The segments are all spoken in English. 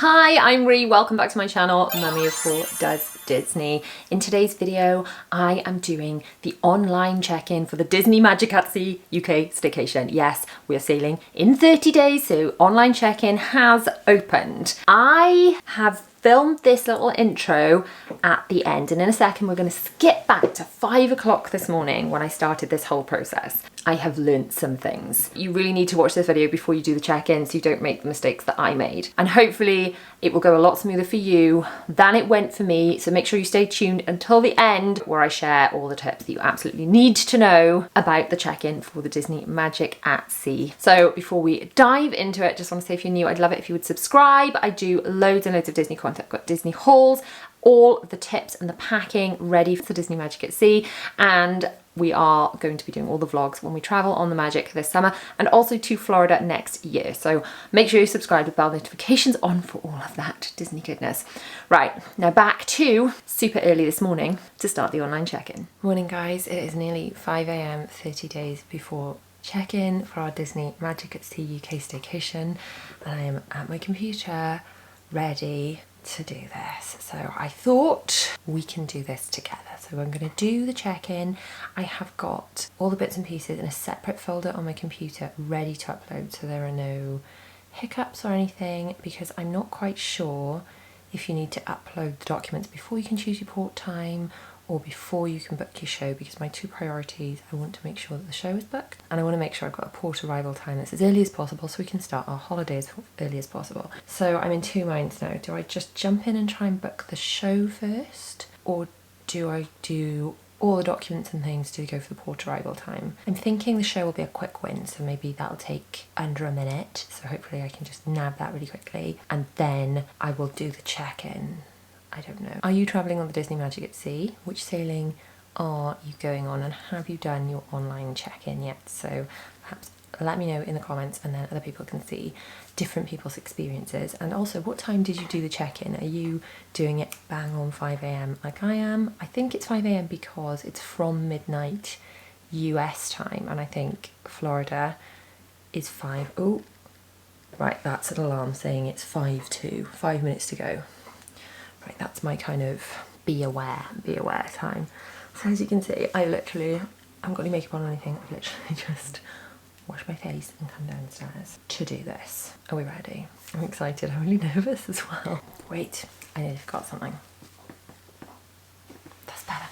Hi, I'm Ree. Welcome back to my channel, Mummy of Four Does Disney. In today's video, I am doing the online check-in for the Disney Magic at Sea UK Staycation. Yes, we are sailing in 30 days, so online check-in has opened. I have filmed this little intro at the end, and in a second we're going to skip back to 5 o'clock this morning when I started this whole process. I have learnt some things. You really need to watch this video before you do the check-in so you don't make the mistakes that I made. And hopefully it will go a lot smoother for you than it went for me. So make sure you stay tuned until the end where I share all the tips that you absolutely need to know about the check-in for the Disney Magic at Sea. So before we dive into it, just want to say if you're new, I'd love it if you would subscribe. I do loads and loads of Disney content. I've got Disney hauls, all of the tips and the packing ready for Disney Magic at Sea, and we are going to be doing all the vlogs when we travel on the Magic this summer and also to Florida next year. So make sure you subscribe with bell notifications on for all of that Disney goodness. Right, now back to super early this morning to start the online check-in. Morning guys, it is nearly 5 a.m, 30 days before check-in for our Disney Magic at Sea UK Staycation, and I am at my computer ready to do this. So I thought we can do this together. So I'm going to do the check-in. I have got all the bits and pieces in a separate folder on my computer ready to upload, so there are no hiccups or anything, because I'm not quite sure if you need to upload the documents before you can choose your port time or before you can book your show, because my two priorities, I want to make sure that the show is booked and I want to make sure I've got a port arrival time that's as early as possible so we can start our holidays as early as possible. So I'm in two minds now. Do I just jump in and try and book the show first, or do I do all the documents and things to go for the port arrival time? I'm thinking the show will be a quick win, so maybe that'll take under a minute, so hopefully I can just nab that really quickly, and then I will do the check-in. I don't know. Are you travelling on the Disney Magic at Sea? Which sailing are you going on, and have you done your online check-in yet? So perhaps let me know in the comments, and then other people can see different people's experiences. And also, what time did you do the check-in? Are you doing it bang on 5 a.m. like I am? I think it's 5 a.m. because it's from midnight US time, and I think Florida is 5. Oh, right, that's an alarm saying it's 5:02, 5 minutes to go. Right, that's my kind of be aware time. So as you can see, I haven't got any makeup on or anything. I've literally just washed my face and come downstairs to do this. Are we ready? I'm excited. I'm really nervous as well. Wait, I nearly forgot something. That's better.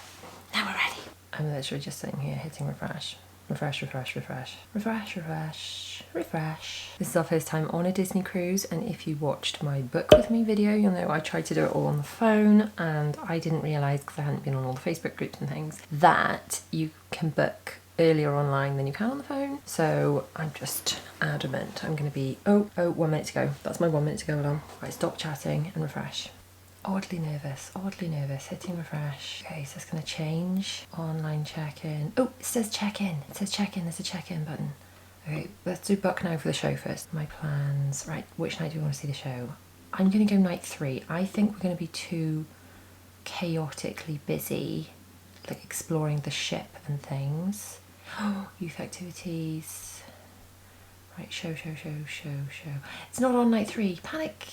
Now we're ready. I'm literally just sitting here hitting refresh. Refresh, refresh, refresh, refresh, refresh, refresh. This is our first time on a Disney cruise, and if you watched my book with me video, you'll know I tried to do it all on the phone, and I didn't realise, because I hadn't been on all the Facebook groups and things, that you can book earlier online than you can on the phone. So I'm just adamant. I'm going to be, oh, 1 minute to go. That's my 1 minute to go alarm. Right, stop chatting and refresh. Oddly nervous, hitting refresh. Okay, so it's going to change. Online check-in. Oh, it says check-in. It says check-in, there's a check-in button. Okay, let's do book now for the show first. My plans. Right, which night do we want to see the show? I'm going to go night 3. I think we're going to be too chaotically busy, like exploring the ship and things. Oh, youth activities. Right, show. It's not on night 3. Panic.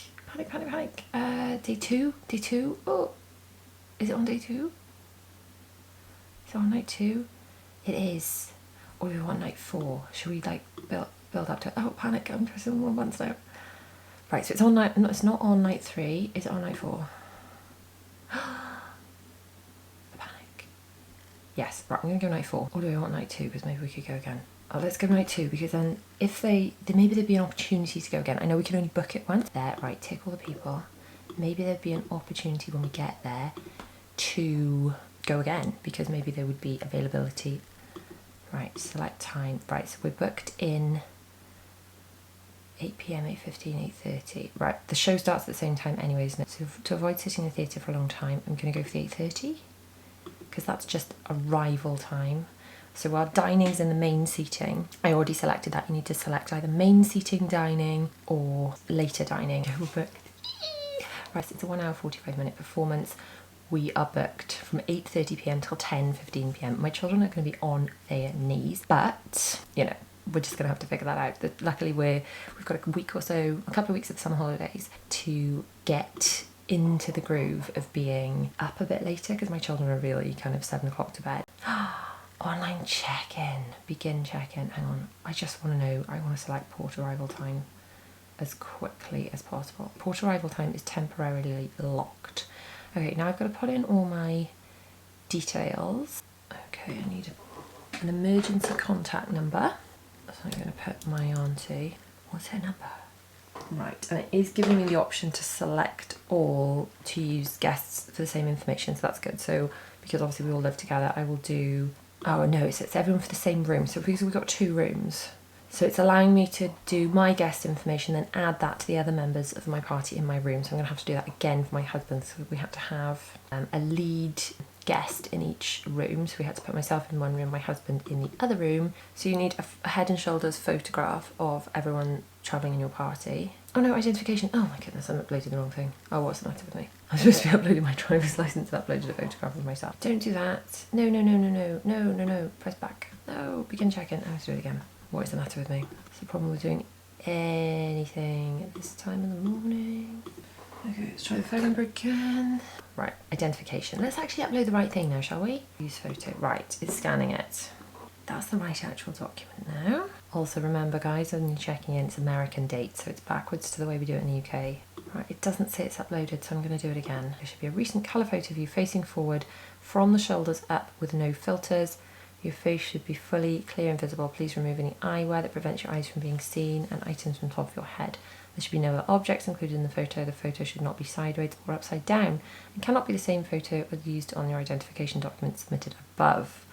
Day 2. Oh, is it on day 2? Is it on night 2? It is. Or do we want night 4? Should we like build up to? Oh, panic! I'm pressing the wrong buttons now. Right, so it's on night. No, it's not on night 3. Is it on night 4? The panic. Yes. Right, I'm gonna go night 4. Or do we want night 2? Because maybe we could go again. Oh, let's go night 2, because then if maybe there'd be an opportunity to go again. I know we can only book it once. There, right, tick all the people. Maybe there'd be an opportunity when we get there to go again, because maybe there would be availability. Right, select time. Right, so we're booked in 8 p.m, 8:15, 8:30. Right, the show starts at the same time anyways. So to avoid sitting in the theatre for a long time, I'm going to go for the 8:30, because that's just arrival time. So our dining's in the main seating. I already selected that. You need to select either main seating dining or later dining. Right, so it's a 1 hour 45 minute performance. We are booked from 8:30 p.m. till 10:15 p.m. My children are going to be on their knees, but you know, we're just gonna have to figure that out. But luckily we've got a week or so, a couple of weeks of summer holidays to get into the groove of being up a bit later, because my children are really kind of 7 o'clock to bed. Online check-in, begin check-in. Hang on, I just want to know, I want to select port arrival time as quickly as possible. Port arrival time is temporarily locked. Okay, now I've got to put in all my details. Okay, I need an emergency contact number. So I'm going to put my auntie. What's her number? Right, and it is giving me the option to select all to use guests for the same information, so that's good. So because obviously we all live together, I will do, oh no, it's everyone for the same room. So because we've got 2 rooms, so it's allowing me to do my guest information, then add that to the other members of my party in my room. So I'm going to have to do that again for my husband. So we had to have a lead guest in each room. So we had to put myself in one room, my husband in the other room. So you need a head and shoulders photograph of everyone travelling in your party. Oh no, identification. Oh my goodness, I'm uploading the wrong thing. Oh, what's the matter with me? I'm supposed to be uploading my driver's license and uploaded a photograph of myself. Don't do that. No, no, no, no, no, no, no, no. Press back. No, begin check-in. I have to do it again. What is the matter with me? What's the problem with doing anything at this time in the morning? Okay, let's try the phone number again. Right, identification. Let's actually upload the right thing now, shall we? Use photo. Right, it's scanning it. That's the right actual document now. Also remember guys, when you're checking in, it's American date, so it's backwards to the way we do it in the UK. Right, it doesn't say it's uploaded, so I'm going to do it again. There should be a recent colour photo of you facing forward from the shoulders up with no filters. Your face should be fully clear and visible. Please remove any eyewear that prevents your eyes from being seen and items from top of your head. There should be no other objects included in the photo. The photo should not be sideways or upside down and cannot be the same photo as used on your identification document submitted above.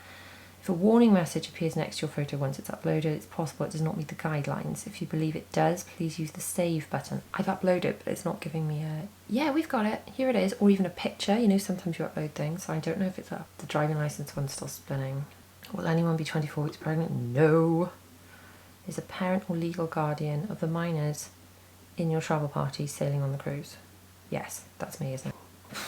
If a warning message appears next to your photo once it's uploaded, it's possible it does not meet the guidelines. If you believe it does, please use the save button. I've uploaded, but it's not giving me a, yeah, we've got it, here it is, or even a picture. You know, sometimes you upload things, so I don't know if it's up. The driving license one's still spinning. Will anyone be 24 weeks pregnant? No. Is a parent or legal guardian of the minors in your travel party sailing on the cruise? Yes, that's me, isn't it?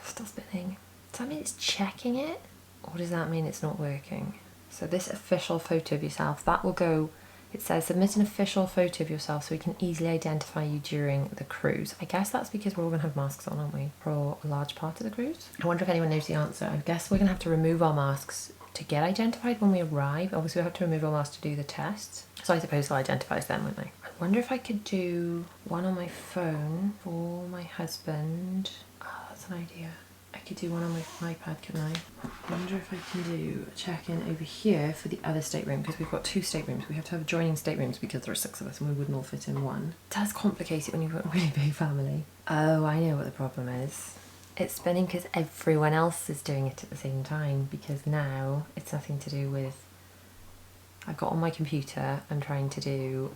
Still spinning. Does that mean it's checking it? Or does that mean it's not working? So this official photo of yourself, that will go, it says submit an official photo of yourself so we can easily identify you during the cruise. I guess that's because we're all going to have masks on, aren't we? For a large part of the cruise. I wonder if anyone knows the answer. I guess we're going to have to remove our masks to get identified when we arrive. Obviously we'll have to remove our masks to do the tests. So I suppose they'll identify us then, won't they? I wonder if I could do one on my phone for my husband. Oh, that's an idea. I could do one on my iPad, couldn't I? I wonder if I can do a check-in over here for the other stateroom, because we've got 2 staterooms. We have to have adjoining staterooms because there are 6 of us and we wouldn't all fit in one. It does complicate it when you've got a really big family. Oh, I know what the problem is. It's spinning because everyone else is doing it at the same time, because now it's nothing to do with... I've got on my computer, I'm trying to do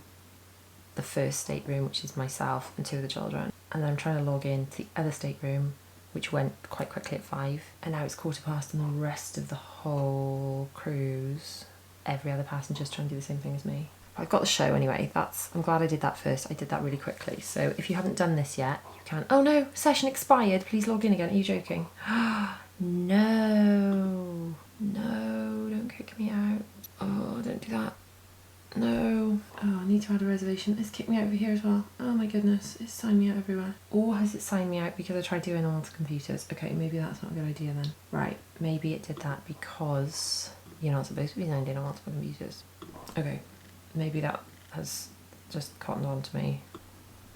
the first stateroom, which is myself and 2 of the children. And then I'm trying to log in to the other stateroom, which went quite quickly at 5, and now it's 1:15 and the rest of the whole cruise, every other passenger's trying to do the same thing as me. I've got the show anyway, I'm glad I did that first. I did that really quickly. So if you haven't done this yet, you can, oh no, session expired, please log in again. Are you joking? No, don't kick me out. Oh, don't do that. No. Oh, I need to add a reservation. It's kicked me out over here as well. Oh my goodness, it's signed me out everywhere. Or has it signed me out because I tried doing it on computers? Okay, maybe that's not a good idea then. Right, maybe it did that because you're not supposed to be signed in on multiple computers. Okay, maybe that has just cottoned on to me.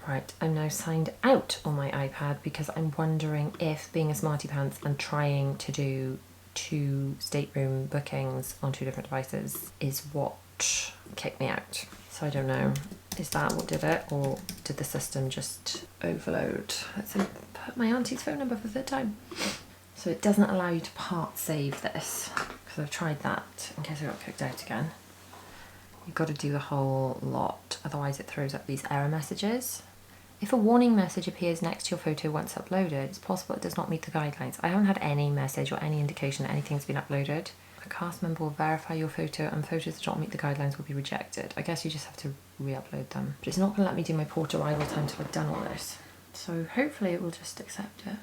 Right, I'm now signed out on my iPad because I'm wondering if being a smarty pants and trying to do 2 stateroom bookings on 2 different devices is what kicked me out. So I don't know, is that what did it, or did the system just overload? Let's put my auntie's phone number for the 3rd time. So it doesn't allow you to part save this, because I've tried that in case I got kicked out again. You've got to do the whole lot, otherwise it throws up these error messages. If a warning message appears next to your photo once uploaded, it's possible it does not meet the guidelines. I haven't had any message or any indication that anything's been uploaded. A cast member will verify your photo and photos that don't meet the guidelines will be rejected. I guess you just have to re-upload them. But it's not going to let me do my port arrival time until I've done all this. So hopefully it will just accept it.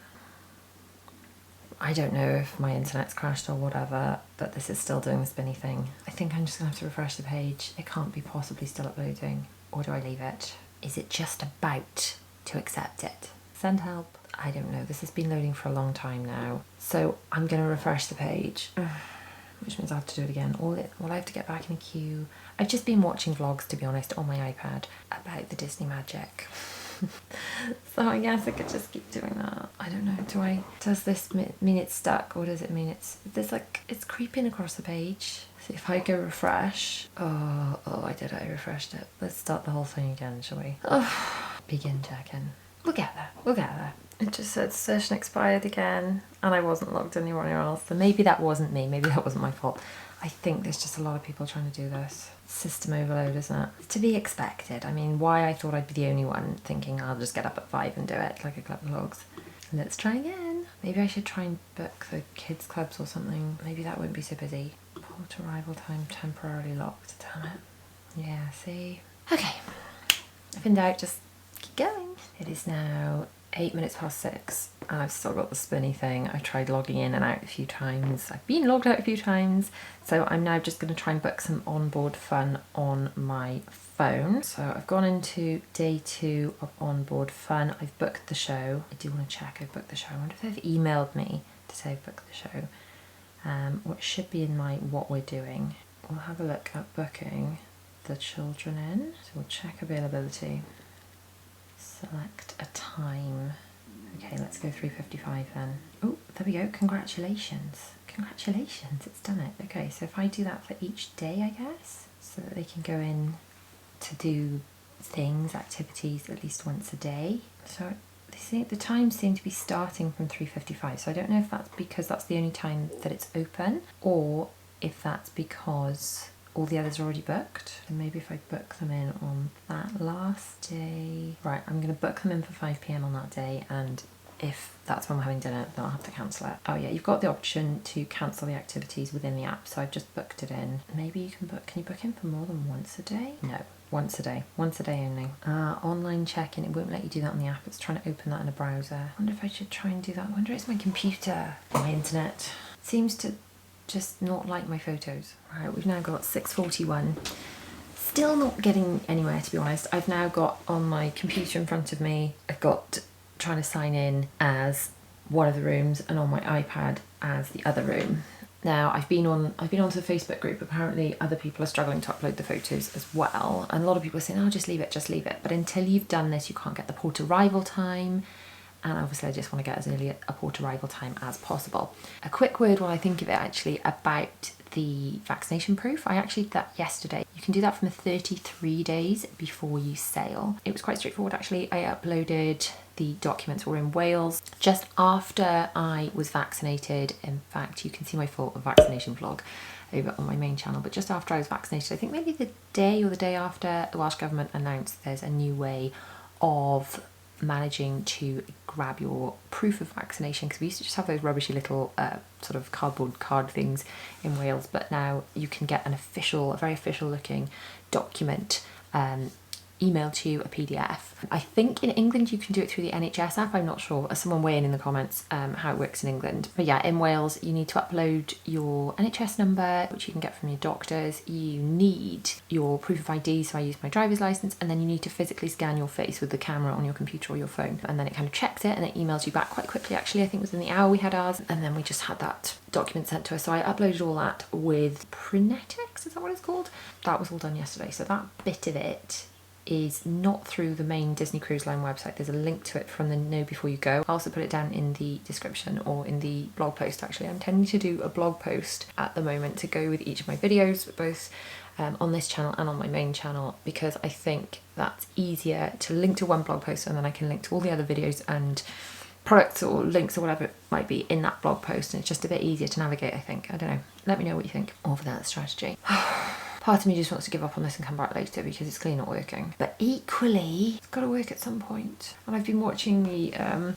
I don't know if my internet's crashed or whatever, but this is still doing the spinny thing. I think I'm just gonna have to refresh the page. It can't be possibly still uploading. Or do I leave it? Is it just about to accept it? Send help. I don't know. This has been loading for a long time now. So I'm gonna refresh the page, which means I have to do it again. Well, I have to get back in a queue. I've just been watching vlogs, to be honest, on my iPad about the Disney magic. So I guess I could just keep doing that. I don't know. Does this mean it's stuck, or does it mean it's creeping across the page? So if I go refresh, oh, I did it. I refreshed it. Let's start the whole thing again, shall we? Oh, begin check-in. We'll get there. It just said session expired again, and I wasn't logged anywhere else. So maybe that wasn't me. Maybe that wasn't my fault. I think there's just a lot of people trying to do this. System overload, isn't it? It's to be expected. I mean, why I thought I'd be the only one thinking I'll just get up at 5 and do it like a club vlogs. Let's try again. Maybe I should try and book the kids clubs or something. Maybe that won't be so busy. Port arrival time temporarily locked. Damn it. Yeah, see? Okay. If in doubt, just keep going. It is now 8 minutes past 6 and I've still got the spinny thing. I tried logging in and out a few times. I've been logged out a few times. So I'm now just going to try and book some onboard fun on my phone. So I've gone into day 2 of onboard fun. I've booked the show. I do want to check I've booked the show. I wonder if they've emailed me to say I've booked the show. What should be in my what we're doing. We'll have a look at booking the children in. So we'll check availability. Select a time. Okay, let's go 3:55 then. Oh, there we go. Congratulations. Congratulations, it's done it. Okay, so if I do that for each day, I guess, so that they can go in to do things, activities, at least once a day. So the times seem to be starting from 3:55. So I don't know if that's because that's the only time that it's open, or if that's because all the others are already booked. And maybe if I book them in on that last day. Right, I'm gonna book them in for 5 PM on that day, and if that's when we're having dinner, then I'll have to cancel it. Oh yeah, you've got the option to cancel the activities within the app, so I've just booked it in. Maybe you can you book in for more than once a day? No, once a day only. Online check-in, it won't let you do that on the app. It's trying to open that in a browser. I wonder if I should try and do that. I wonder if it's my computer. My internet seems to just not like my photos. Right, we've now got 6:41. Still not getting anywhere, to be honest. I've now got on my computer in front of me, I've got trying to sign in as one of the rooms and on my iPad as the other room. Now I've been onto the Facebook group. Apparently other people are struggling to upload the photos as well, and a lot of people are saying, oh, just leave it. But until you've done this, you can't get the port arrival time. And obviously I just want to get as early a port arrival time as possible. A quick word while I think of it actually about the vaccination proof. I actually did that yesterday. You can do that from 33 days before you sail. It was quite straightforward actually. I uploaded the documents. Were in Wales just after I was vaccinated. In fact, you can see my full vaccination vlog over on my main channel, but just after I was vaccinated, I think maybe the day or the day after, the Welsh Government announced there's a new way of managing to grab your proof of vaccination, because we used to just have those rubbishy little sort of cardboard card things in Wales, but now you can get a very official looking document emailed to you, a PDF. I think in England you can do it through the NHS app. I'm not sure. Someone weigh in the comments how it works in England. But yeah, in Wales you need to upload your NHS number, which you can get from your doctors. You need your proof of ID, so I use my driver's license, and then you need to physically scan your face with the camera on your computer or your phone, and then it kind of checks it and it emails you back quite quickly. Actually, I think within the hour we had ours, and then we just had that document sent to us. So I uploaded all that with Prenetics, is that what it's called? That was all done yesterday. So that bit of it is not through the main Disney Cruise Line website. There's a link to it from the Know Before You Go. I'll also put it down in the description or in the blog post. Actually, I'm intending to do a blog post at the moment to go with each of my videos, both on this channel and on my main channel, because I think that's easier to link to one blog post, and then I can link to all the other videos and products or links or whatever it might be in that blog post, and it's just a bit easier to navigate, I think. I don't know. Let me know what you think of that strategy. Part of me just wants to give up on this and come back later because it's clearly not working. But equally, it's got to work at some point. And I've been watching the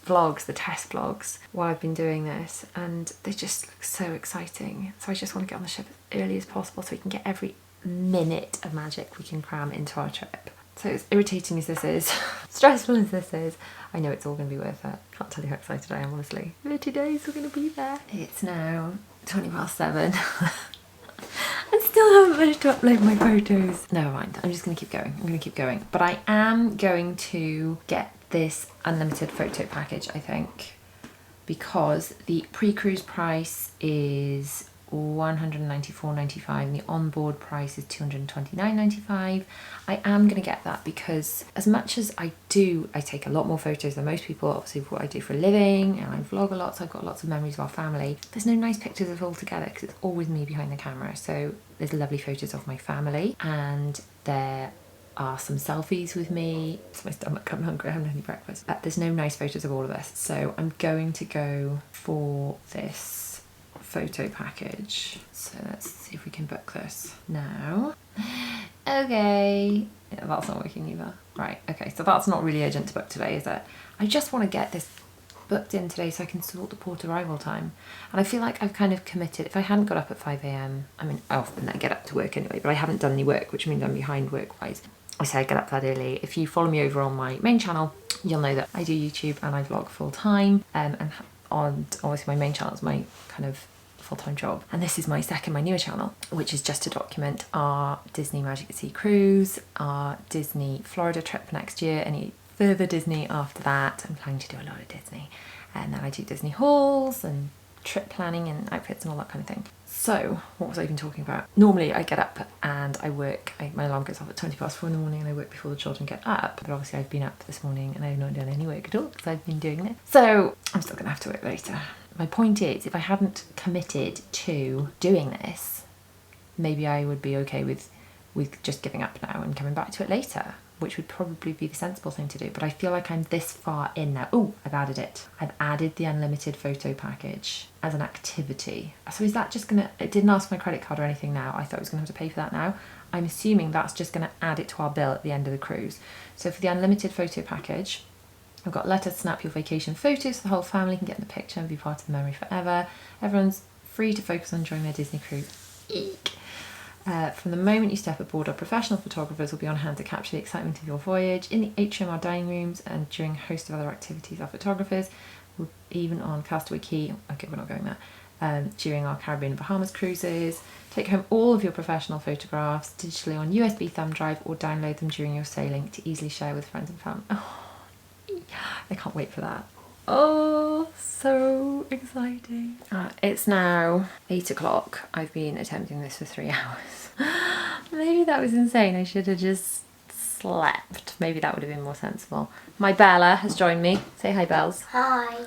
vlogs, the test vlogs, while I've been doing this, and they just look so exciting. So I just want to get on the ship as early as possible so we can get every minute of magic we can cram into our trip. So as irritating as this is, stressful as this is, I know it's all going to be worth it. Can't tell you how excited I am, honestly. 30 days we're going to be there. It's now 7:20. I still haven't managed to upload my photos. Never mind, I'm just going to keep going. I'm going to keep going. But I am going to get this unlimited photo package, I think, because the pre-cruise price is $194.95 and the onboard price is $229.95. I am going to get that because as much as I take a lot more photos than most people, obviously for what I do for a living, and I vlog a lot, so I've got lots of memories of our family. There's no nice pictures of it all together because it's always me behind the camera. So there's lovely photos of my family, and there are some selfies with me. It's my stomach, I'm hungry, I haven't had any breakfast. There's no nice photos of all of this, so I'm going to go for this photo package. So let's see if we can book this now. Okay, yeah, that's not working either. Right, okay, so that's not really urgent to book today, is it? I just want to get this booked in today so I can sort the port arrival time. And I feel like I've kind of committed. If I hadn't got up at 5 AM, I mean, I often get up to work anyway, but I haven't done any work, which means I'm behind work-wise. I say I get up that early. If you follow me over on my main channel, you'll know that I do YouTube and I vlog full time. And on obviously my main channel is my kind of full-time job, and this is my newer channel, which is just to document our Disney Magic at Sea cruise, our Disney Florida trip next year, any further Disney after that. I'm planning to do a lot of Disney, and then I do Disney hauls and trip planning and outfits and all that kind of thing. So what was I even talking about? Normally I get up and I work, my alarm goes off at 4:20 in the morning and I work before the children get up, but obviously I've been up this morning and I've not done any work at all because I've been doing this, so I'm still gonna have to work later. My point is, if I hadn't committed to doing this, maybe I would be okay with just giving up now and coming back to it later, which would probably be the sensible thing to do. But I feel like I'm this far in now. Oh, I've added it. I've added the unlimited photo package as an activity. So is that just gonna, it didn't ask my credit card or anything now. I thought I was gonna have to pay for that now. I'm assuming that's just gonna add it to our bill at the end of the cruise. So for the unlimited photo package, I've got let us snap your vacation photos so the whole family can get in the picture and be part of the memory forever. Everyone's free to focus on enjoying their Disney cruise. Eek. From the moment you step aboard, our professional photographers will be on hand to capture the excitement of your voyage. In the atrium, our dining rooms, and during a host of other activities, our photographers, even on Castaway Key, okay, we're not going there, during our Caribbean and Bahamas cruises. Take home all of your professional photographs digitally on USB thumb drive or download them during your sailing to easily share with friends and family. Oh, I can't wait for that. Oh, so exciting. It's now 8 o'clock. I've been attempting this for 3 hours. Maybe that was insane. I should have just slept. Maybe that would have been more sensible. My Bella has joined me. Say hi, Bells. Hi.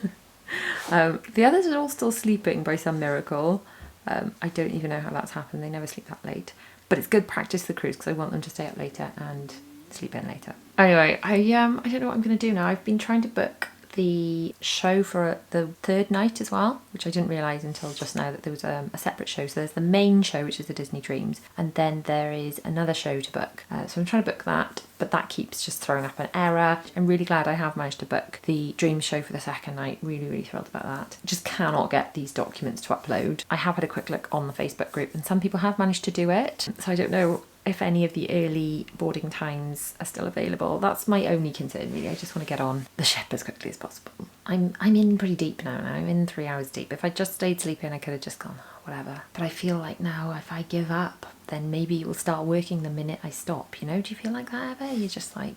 The others are all still sleeping by some miracle. I don't even know how that's happened. They never sleep that late. But it's good practice for the cruise because I want them to stay up later and sleep in later. Anyway, I don't know what I'm going to do now. I've been trying to book the show for the third night as well, which I didn't realise until just now that there was a separate show. So there's the main show, which is the Disney Dreams, and then there is another show to book. So I'm trying to book that, but that keeps just throwing up an error. I'm really glad I have managed to book the Dreams show for the second night. Really, really thrilled about that. Just cannot get these documents to upload. I have had a quick look on the Facebook group and some people have managed to do it. So I don't know if any of the early boarding times are still available. That's my only concern really. I just want to get on the ship as quickly as possible. I'm in pretty deep now. I'm in 3 hours deep. If I just stayed sleeping I could have just gone, oh, whatever. But I feel like now if I give up then maybe it will start working the minute I stop, you know? Do you feel like that ever? You're just like,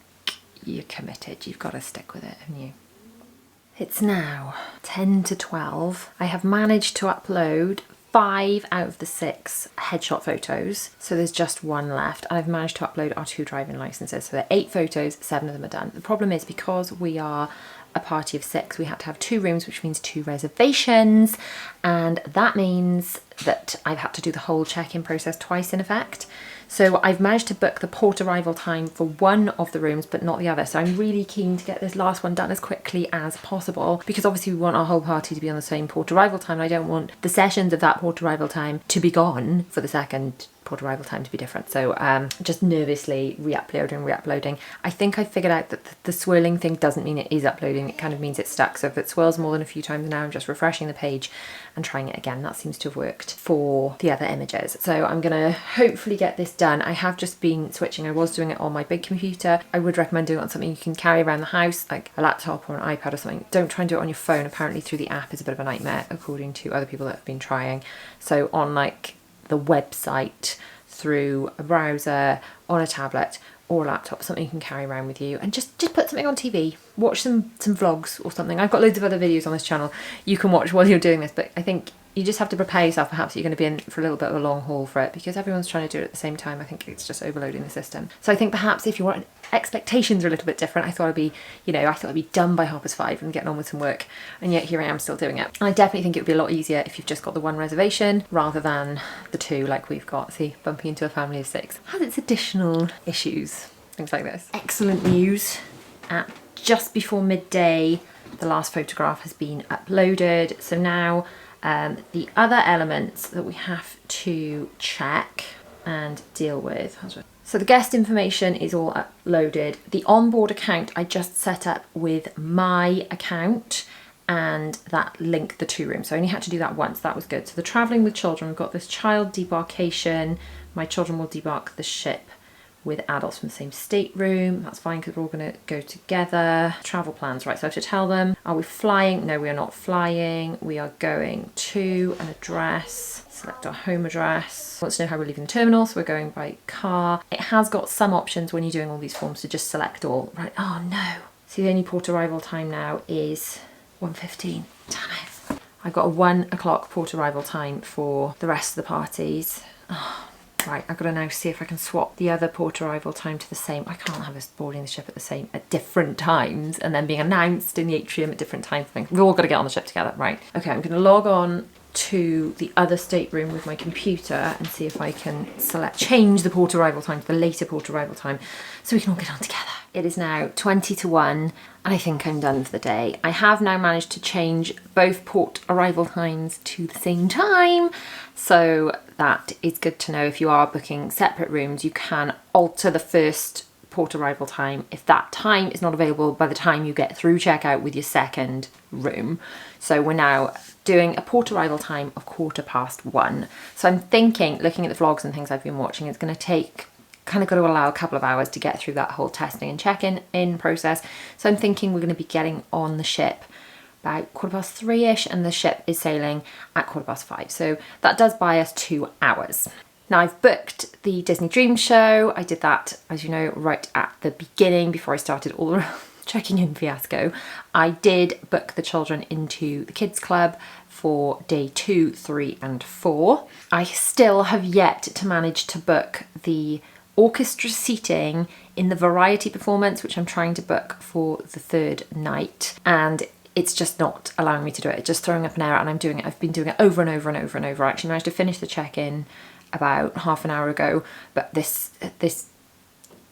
you're committed. You've got to stick with it, haven't you? It's now 10 to 12. I have managed to upload 5 out of the 6 headshot photos, so there's just 1 left, and I've managed to upload our 2 driving licenses. So there are 8 photos, 7 of them are done. The problem is because we are a party of 6, we had to have 2 rooms, which means 2 reservations, and that means that I've had to do the whole check-in process twice in effect. So I've managed to book the port arrival time for 1 of the rooms, but not the other. So I'm really keen to get this last one done as quickly as possible, because obviously we want our whole party to be on the same port arrival time. And I don't want the sessions of that port arrival time to be gone for the second port arrival time to be different. So just nervously re-uploading. I think I figured out that the swirling thing doesn't mean it is uploading. It kind of means it's stuck. So if it swirls more than a few times now, I'm just refreshing the page and trying it again. That seems to have worked for the other images. So I'm gonna hopefully get this done. I have just been switching. I was doing it on my big computer. I would recommend doing it on something you can carry around the house, like a laptop or an iPad or something. Don't try and do it on your phone. Apparently through the app is a bit of a nightmare, according to other people that have been trying. So on like the website, through a browser, on a tablet or a laptop, something you can carry around with you, and just put something on TV, watch some vlogs or something. I've got loads of other videos on this channel you can watch while you're doing this, but I think you just have to prepare yourself. Perhaps you're going to be in for a little bit of a long haul for it, because everyone's trying to do it at the same time. I think it's just overloading the system. So I think perhaps if your expectations are a little bit different, I thought I'd be, I thought I'd be done by 5:30 and getting on with some work, and yet here I am still doing it. And I definitely think it would be a lot easier if you've just got the one reservation rather than the two like we've got. See, bumping into a family of 6 has its additional issues, things like this. Excellent news. At just before midday, the last photograph has been uploaded. So now the other elements that we have to check and deal with. So the guest information is all uploaded. The onboard account I just set up with my account, and that linked the 2 rooms. So I only had to do that once. That was good. So the traveling with children, we've got this child debarkation. My children will debark the ship with adults from the same stateroom. That's fine because we're all going to go together. Travel plans, right? So I have to tell them, are we flying? No, we are not flying. We are going to an address. Select our home address. Wants to know how we're leaving the terminal, so we're going by car. It has got some options when you're doing all these forms to just select all. Right, oh no. See, the only port arrival time now is 1:15. Damn it. I've got a 1 o'clock port arrival time for the rest of the parties. Oh. Right, I've got to now see if I can swap the other port arrival time to the same. I can't have us boarding the ship at different times and then being announced in the atrium at different times. We've all got to get on the ship together, right? Okay, I'm going to log on to the other stateroom with my computer and see if I can change the port arrival time to the later port arrival time so we can all get on together. It is now 20 to 1 and I think I'm done for the day. I have now managed to change both port arrival times to the same time, so that is good to know. If you are booking separate rooms, you can alter the first port arrival time if that time is not available by the time you get through checkout with your second room. So we're now doing a port arrival time of 1:15. So I'm thinking, looking at the vlogs and things I've been watching, it's going to take, kind of got to allow a couple of hours to get through that whole testing and check-in process. So I'm thinking we're going to be getting on the ship about 3:15ish, and the ship is sailing at 5:15. So that does buy us 2 hours. Now I've booked the Disney Dream Show. I did that, as you know, right at the beginning before I started all the checking in fiasco. I did book the children into the kids club for day 2, 3 and 4. I still have yet to manage to book the orchestra seating in the variety performance, which I'm trying to book for the 3rd night, and it's just not allowing me to do it. It's just throwing up an error, and I've been doing it over and over and over and over. I actually managed to finish the check-in about half an hour ago, but this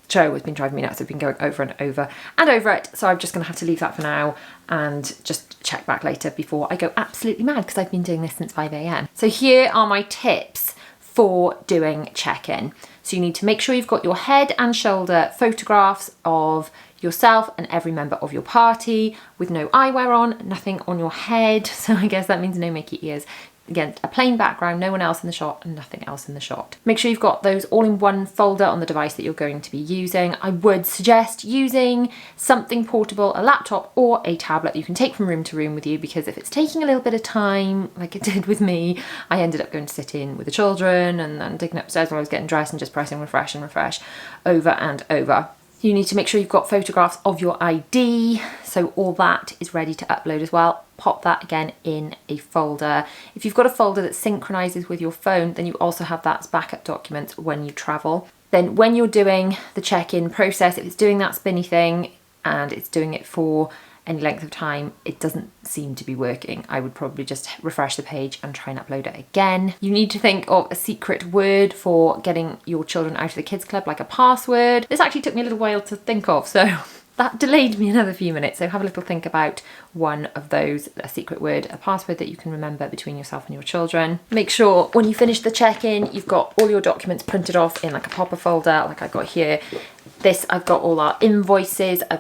show has been driving me nuts. I've been going over and over and over it, so I'm just going to have to leave that for now and just check back later before I go absolutely mad, because I've been doing this since 5 AM. So here are my tips for doing check-in. So you need to make sure you've got your head and shoulder photographs of yourself and every member of your party with no eyewear on, nothing on your head. So I guess that means no Mickey ears. Again, a plain background, no one else in the shot and nothing else in the shot. Make sure you've got those all in one folder on the device that you're going to be using. I would suggest using something portable, a laptop or a tablet that you can take from room to room with you, because if it's taking a little bit of time, like it did with me, I ended up going to sit in with the children and then digging upstairs while I was getting dressed and just pressing refresh and refresh over and over. You need to make sure you've got photographs of your ID, so all that is ready to upload as well. Pop that again in a folder. If you've got a folder that synchronizes with your phone, then you also have that as backup documents when you travel. Then when you're doing the check-in process, if it's doing that spinny thing and it's doing it for any length of time, it doesn't seem to be working. I would probably just refresh the page and try and upload it again. You need to think of a secret word for getting your children out of the kids club, like a password. This actually took me a little while to think of, so that delayed me another few minutes. So have a little think about one of those, a secret word, a password that you can remember between yourself and your children. Make sure when you finish the check-in, you've got all your documents printed off in like a popper folder, like I've got here. This, I've got all our invoices. I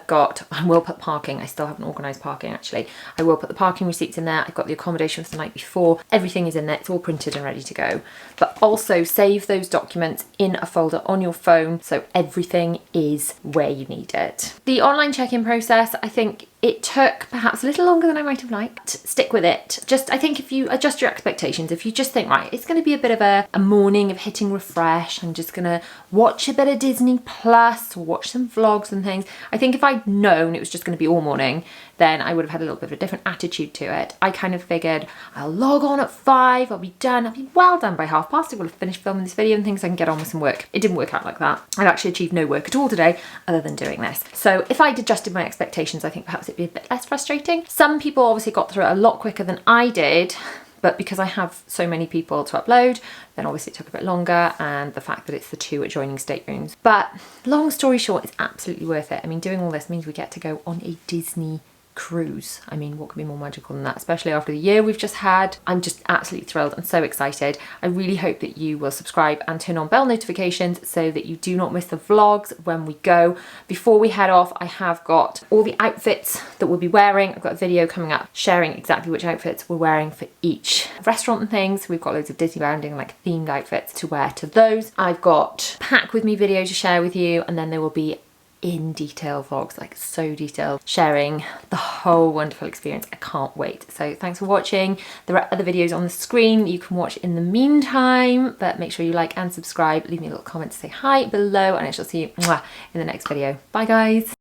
will put parking. I still haven't organised parking actually. I will put the parking receipts in there. I've got the accommodation for the night before. Everything is in there. It's all printed and ready to go. But also save those documents in a folder on your phone so everything is where you need it. The online check-in process, I think it took perhaps a little longer than I might have liked. Stick with it. I think if you adjust your expectations, if you just think, right, it's going to be a bit of a morning of hitting refresh, I'm just going to watch a bit of Disney Plus, watch some vlogs and things. I think if I'd known it was just going to be all morning, then I would have had a little bit of a different attitude to it. I kind of figured I'll log on at 5, I'll be done, I'll be well done by past. I will have finished filming this video and things, I can get on with some work. It didn't work out like that. I've actually achieved no work at all today other than doing this. So if I'd adjusted my expectations, I think perhaps it'd be a bit less frustrating. Some people obviously got through it a lot quicker than I did, but because I have so many people to upload, then obviously it took a bit longer, and the fact that it's the 2 adjoining staterooms. But long story short, it's absolutely worth it. I mean, doing all this means we get to go on a Disney cruise. I mean, what could be more magical than that, especially after the year we've just had. I'm just absolutely thrilled and so excited. I really hope that you will subscribe and turn on bell notifications so that you do not miss the vlogs when we go. Before we head off, I have got all the outfits that we'll be wearing. I've got a video coming up sharing exactly which outfits we're wearing for each restaurant and things. We've got loads of Disney rounding, like themed outfits to wear to those. I've got pack with me video to share with you, and then there will be in detail vlogs, like so detailed, sharing the whole wonderful experience. I can't wait. So thanks for watching. There are other videos on the screen you can watch in the meantime, but make sure you like and subscribe. Leave me a little comment to say hi below, and I shall see you in the next video. Bye guys.